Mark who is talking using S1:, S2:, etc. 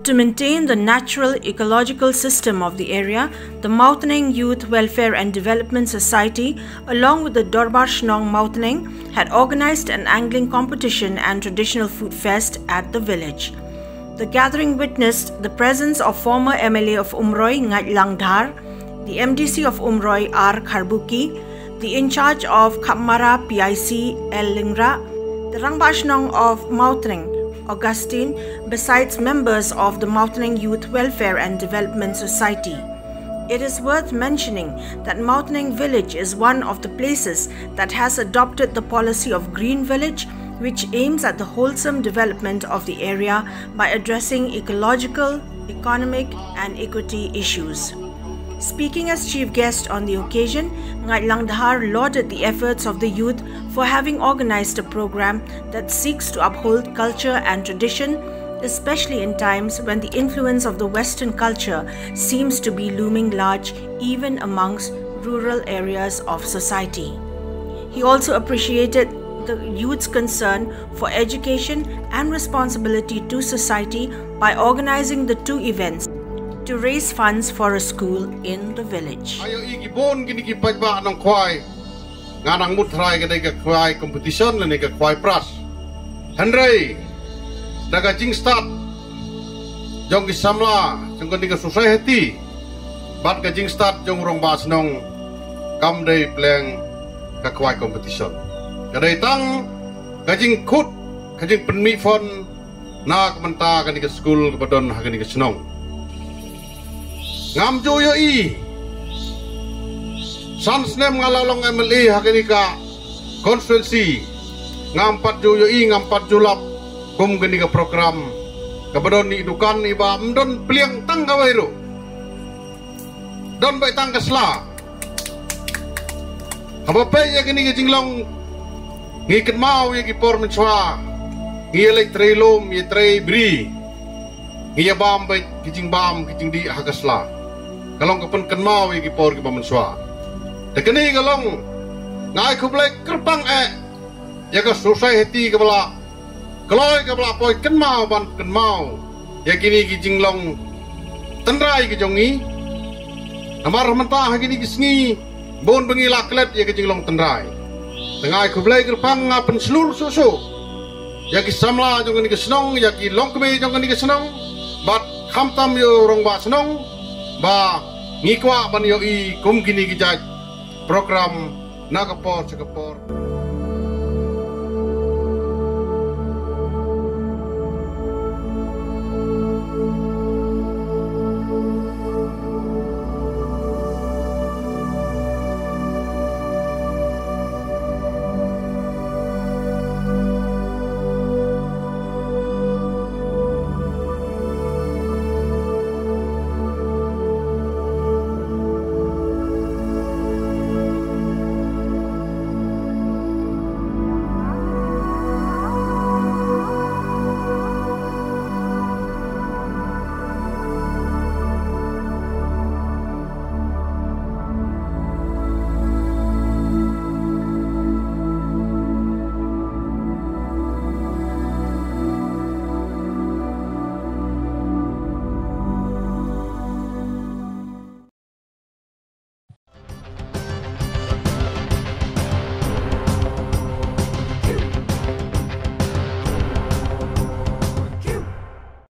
S1: To maintain the natural ecological system of the area, the Mawtneng Youth Welfare and Development Society, along with the DORBAR SHNONG Mawtneng, had organized an angling competition and traditional food fest at the village. The gathering witnessed the presence of former MLA of UMROI NGAITLANH DHAR, the MDC of UMROI RANGBAH, the in-charge of KHAPMARA PIC LYNRAH, the RANGBAH SHNONG of Mawtneng Augustine, besides members of the Mawtneng Youth Welfare and Development Society. It is worth mentioning that Mawtneng village is one of the places that has adopted the policy of Green Village, which aims at the wholesome development of the area by addressing ecological, economic and equity issues. Speaking as chief guest on the occasion, NGAITLANH DHAR lauded the efforts of the youth for having organized a program that seeks to uphold culture and tradition, especially in times when the influence of the Western culture seems to be looming large even amongst rural areas of society. He also appreciated the youth's concern for education and responsibility to society by organizing the two events to raise funds for a school in the village.
S2: Ayo igibon gini gipagba ng kwai nganang mutray gani ka kwai competition lani ka kwai pras Henry daga jing start jong gisamla jong gani ka society bat ka jing start jong rong bas nong kam day pleng ka kwai competition kadai tang ka jing khut ka jing penmi fon na kamanta gani ka school kabadon gani ka SHNONG ngam joyo i sansnem ngalalong MLA hakini ka constituency ngam pat joyo i ngam pat julap kum gani ka program kabadon ni dukan iba mdon pliang tang gawairo don bai tang kasla habape ya gani ka jinglong ngiket mau ya ki por menchwa ngi elektre lom ye tre bri ngi bam bai kijing bam kijing di hakasla kalong kapan kenmau iki por ki pamenswa tekeni kalong ngai khublek kerpang ya ka society ka bala kaloi ka bala poi kenmau ban kenmau ya kini ki jinglong tendrai ki jongi amar mentah kini ki sngi bon bengi laklet ya ki jinglong tendrai tengai khublek kerpang ngapen selur susu ya ki samla jong ni ki SHNONG ya ki longkme jong ni ki SHNONG bat khamtam yo rong ba SHNONG ba ngikwa ban yo i kum kini kijaj program nakapor sekapor.